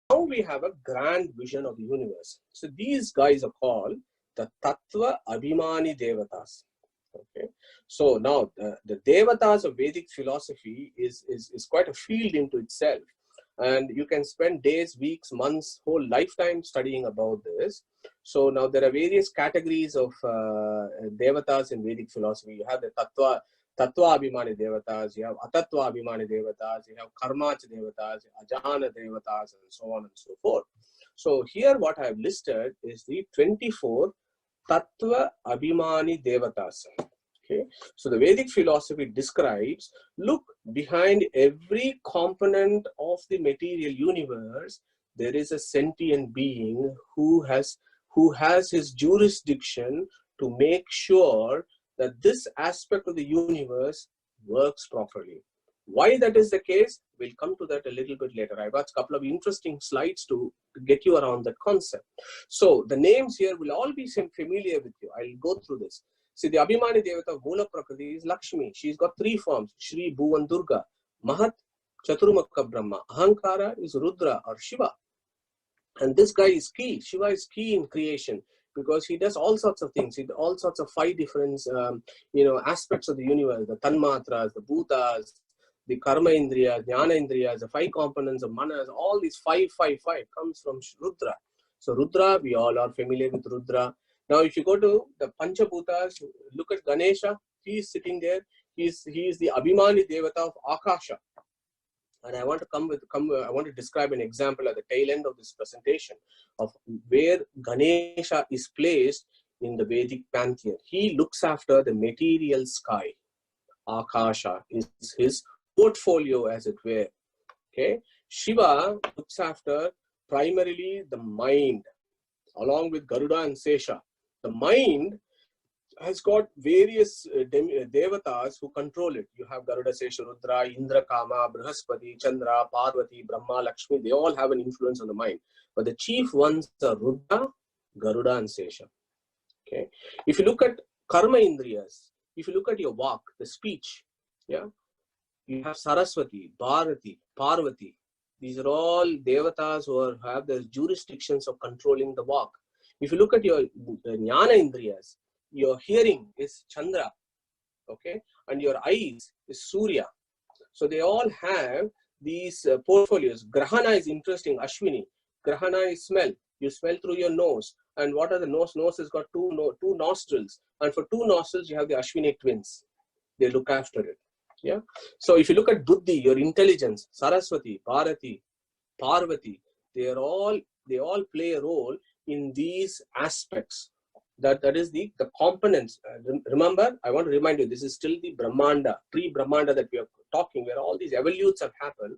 now we have a grand vision of the universe. So these guys are called the Tattva Abhimani Devatas. Okay, so now the Devatas of Vedic philosophy is quite a field into itself, and you can spend days, weeks, months, whole lifetime studying about this. So now there are various categories of Devatas in Vedic philosophy. You have the Tattva Abhimani Devatas, you have Atattva Abhimani Devatas, you have Karmach Devatas, Ajana Devatas, and so on and so forth. So here what I have listed is the 24 Tattva Abhimani Devatas. Okay, so the Vedic philosophy describes, look, behind every component of the material universe, there is a sentient being who has his jurisdiction to make sure that this aspect of the universe works properly. Why that is the case, we'll come to that a little bit later. I've got a couple of interesting slides to get you around that concept. So the names here will all be familiar with you. I'll go through this. See, the Abhimani Devata of Mula Prakriti is Lakshmi. She's got three forms, Shri, Bhu and Durga. Mahat, Chaturmukha Brahma. Ahankara is Rudra or Shiva. And this guy is key. Shiva is key in creation because he does all sorts of things. He does all sorts of 5 different aspects of the universe, the Tanmatras, the Bhutas, the Karma Indriyas, Jnana Indriyas, the 5 components of Manas, all these 5 comes from Rudra. So Rudra, we all are familiar with Rudra. Now, if you go to the Panchabhutas, look at Ganesha. He is sitting there. He is the Abhimani Devata of Akasha. And I want to I want to describe an example at the tail end of this presentation of where Ganesha is placed in the Vedic pantheon. He looks after the material sky. Akasha is his portfolio, as it were. Okay. Shiva looks after primarily the mind, along with Garuda and Sesha. The mind has got various devatas who control it. You have Garuda, Sesha, Rudra, Indra, Kama, Brihaspati, Chandra, Parvati, Brahma, Lakshmi. They all have an influence on the mind. But the chief ones are Rudra, Garuda, and Sesha. Okay. If you look at Karma Indriyas, if you look at your walk, the speech, yeah, you have Saraswati, Bharati, Parvati. These are all devatas who have the jurisdictions of controlling the walk. If you look at your Jnana Indriyas, your hearing is Chandra, okay, and your eyes is Surya. So they all have these portfolios. Grahana is interesting, Ashwini. Grahana is smell. You smell through your nose. And what are the nose? Nose has got two nostrils. And for 2 nostrils, you have the Ashwini twins. They look after it. Yeah. So if you look at Buddhi, your intelligence, Saraswati, Bharati, Parvati, they all play a role in these aspects. That is the components. Remember, I want to remind you, this is still the Brahmanda, pre-Brahmanda that we are talking, where all these evolutes have happened.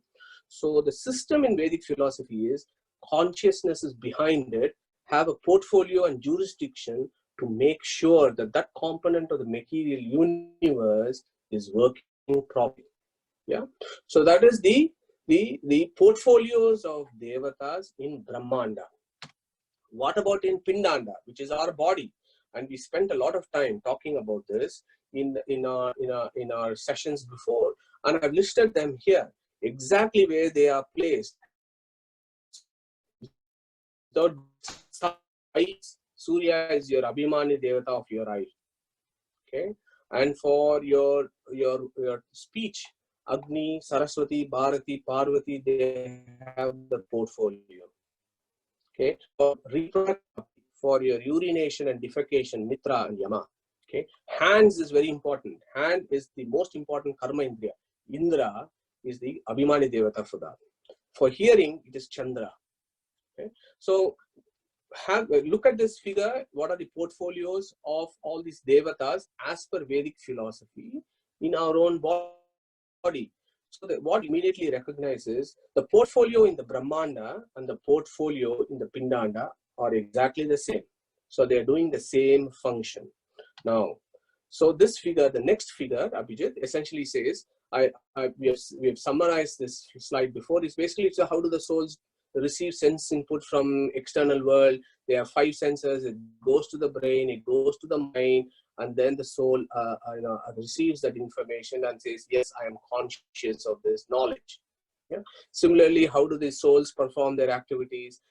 So the system in Vedic philosophy is consciousness is behind it, have a portfolio and jurisdiction to make sure that that component of the material universe is working properly. Yeah. So that is the portfolios of devatas in Brahmanda. What about in Pindanda, which is our body? And we spent a lot of time talking about this in our sessions before, and I've listed them here exactly where they are placed. So eyes, Surya is your Abhimani Devata of your eye. Okay, and for your speech, Agni, Saraswati, Bharati, Parvati, they have the portfolio. Okay, for your urination and defecation, Mitra and Yama. Okay, hands is very important. Hand is the most important karma indriya. Indra is the Abhimani Devata for that. For hearing, it is Chandra. Okay, so look at this figure. What are the portfolios of all these devatas as per Vedic philosophy in our own body? So what immediately recognizes the portfolio in the Brahmanda and the portfolio in the Pindanda are exactly the same. So they are doing the same function. Now, so this figure, the next figure, Abhijit, essentially says, we have summarized this slide before. It's basically how do the souls receive sense input from external world. They have 5 senses. It goes to the brain, it goes to the mind, and then the soul receives that information and says, yes, I am conscious of this knowledge. Yeah. Similarly, how do the souls perform their activities?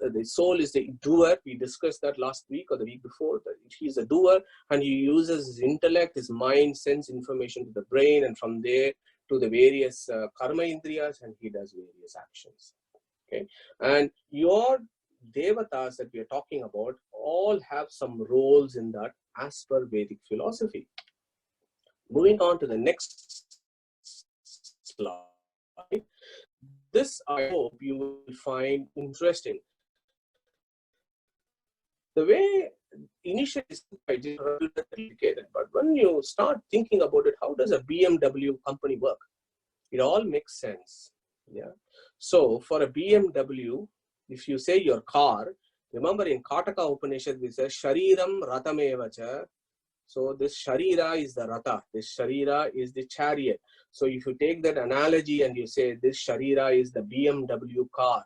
The soul is the doer. We discussed that last week or the week before. That he's a doer and he uses his intellect, his mind, sends information to the brain, and from there to the various karma indriyas, and he does various actions. Okay, and your devatas that we are talking about all have some roles in that as per Vedic philosophy. Moving on to the next slide. This I hope you will find interesting. The way initially is quite complicated, but when you start thinking about it, how does a BMW company work? It all makes sense. Yeah. So for a BMW, if you say your car, remember in Kataka Upanishad, we say Shariram Ratamevacha. So this Sharira is the Ratha, this Sharira is the chariot. So if you take that analogy and you say this Sharira is the BMW car,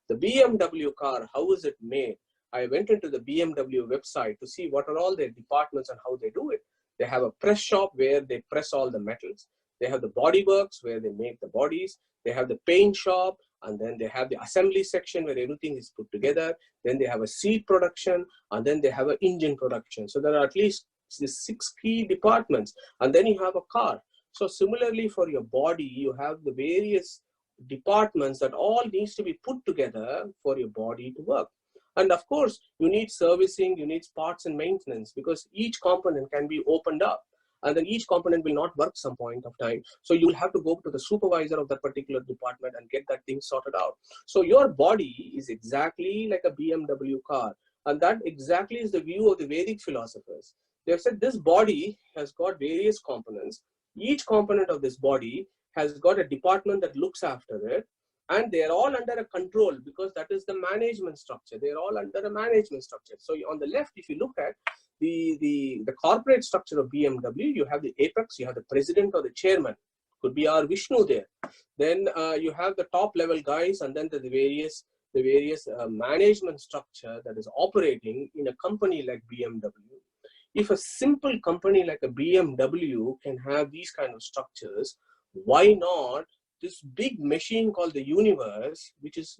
the BMW car, how is it made? I went into the BMW website to see what are all their departments and how they do it. They have a press shop where they press all the metals. They have the body works where they make the bodies. They have the paint shop, and then they have the assembly section where everything is put together. Then they have a seat production, and then they have an engine production. So there are at least 6 key departments, and then you have a car. So similarly for your body, you have the various departments that all needs to be put together for your body to work. And of course, you need servicing, you need parts and maintenance, because each component can be opened up and then each component will not work some point of time. So you will have to go to the supervisor of that particular department and get that thing sorted out. So your body is exactly like a BMW car. And that exactly is the view of the Vedic philosophers. They have said this body has got various components. Each component of this body has got a department that looks after it, and they're all under a control, because that is the management structure. They're all under a management structure. So on the left, if you look at the corporate structure of BMW, you have the apex, you have the president or the chairman, could be our Vishnu there. Then you have the top level guys, and then the various management structure that is operating in a company like BMW. If a simple company like a BMW can have these kind of structures, why not this big machine called the universe, which is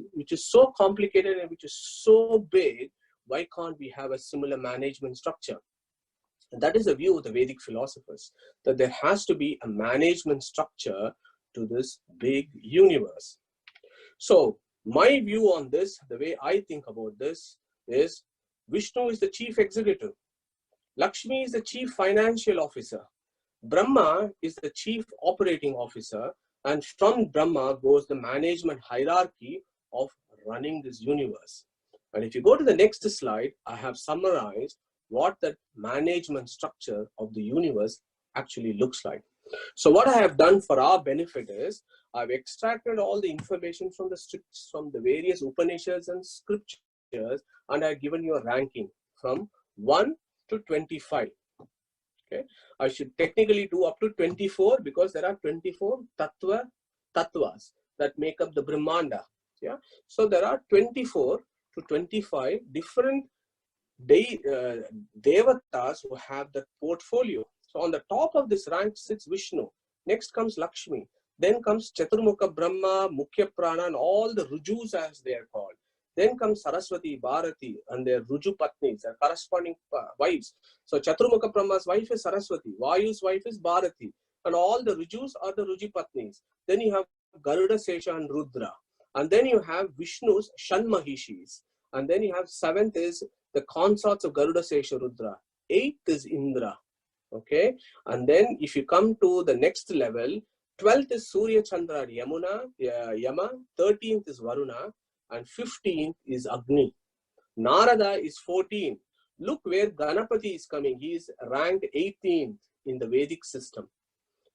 so complicated and which is so big? Why can't we have a similar management structure? And that is the view of the Vedic philosophers, that there has to be a management structure to this big universe. So my view on this, the way I think about this, is Vishnu is the chief executive, Lakshmi is the chief financial officer, Brahma is the chief operating officer, and from Brahma goes the management hierarchy of running this universe. And if you go to the next slide, I have summarized what that management structure of the universe actually looks like. So what I have done for our benefit is I've extracted all the information from the various Upanishads and scriptures, and I've given you a ranking from 1 to 25. Okay, I should technically do up to 24, because there are 24 tattvas that make up the Brahmanda. Yeah, so there are 24 to 25 different devatas who have that portfolio. So on the top of this rank sits Vishnu. Next comes Lakshmi. Then comes Chaturmukha Brahma, Mukhya Prana, and all the Rujus as they are called. Then comes Saraswati, Bharati, and their Ruju Patnis, their corresponding wives. So Chaturmukha Brahma's wife is Saraswati, Vayu's wife is Bharati, and all the Rujus are the Ruju Patnis. Then you have Garuda, Sesha, and Rudra. And then you have Vishnu's Shanmahishis. And then you have 7th is the consorts of Garuda, Sesha, Rudra. 8th is Indra. Okay. And then if you come to the next level, 12th is Surya, Chandra, Yama. 13th is Varuna. And 15th is Agni. Narada is 14. Look where Ganapati is coming. He is ranked 18th in the Vedic system.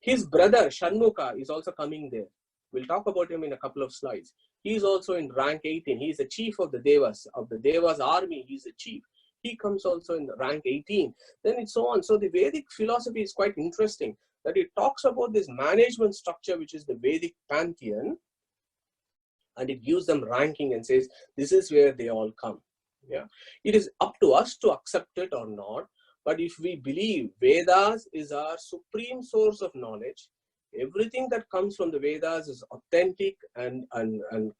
His brother Shanmukha is also coming there. We'll talk about him in a couple of slides. He is also in rank 18. He is the chief of the Devas. Of the Devas army, he is the chief. He comes also in rank 18. Then it's so on. So the Vedic philosophy is quite interesting, that it talks about this management structure, which is the Vedic pantheon, and it gives them ranking and says, this is where they all come. Yeah, it is up to us to accept it or not. But if we believe Vedas is our supreme source of knowledge, everything that comes from the Vedas is authentic and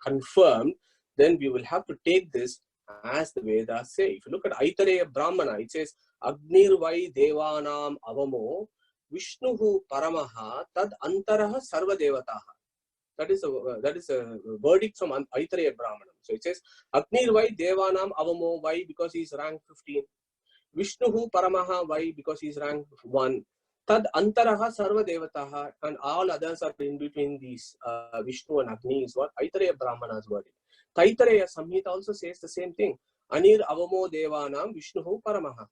confirmed, then we will have to take this as the Vedas say. If you look at Aitareya Brahmana, it says, Agnir Vai Devanam Avamo Vishnuhu Paramaha Tad Antaraha Sarva Devataha. That is a verdict from Aitareya Brahmana. So it says, Agnir Vai Devanam Avamo. Why? Because he is rank 15. Vishnuhu Paramaha. Why? Because he is rank 1. Tad Antaraha Sarva Devataha, and all others are in between these. Vishnu and Agni is what Aitareya Brahmana's verdict. Taitareya Samhita also says the same thing. Anir Avamo Devanam Vishnuhu Paramaha.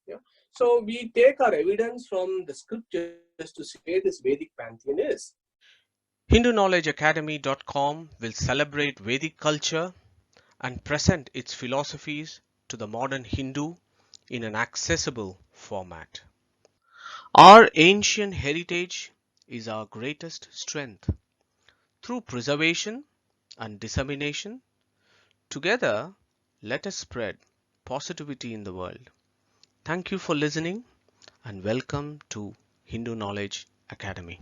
Yeah. So we take our evidence from the scriptures to say this Vedic pantheon is. HinduKnowledgeAcademy.com will celebrate Vedic culture and present its philosophies to the modern Hindu in an accessible format. Our ancient heritage is our greatest strength. Through preservation and dissemination, together let us spread positivity in the world. Thank you for listening and welcome to Hindu Knowledge Academy.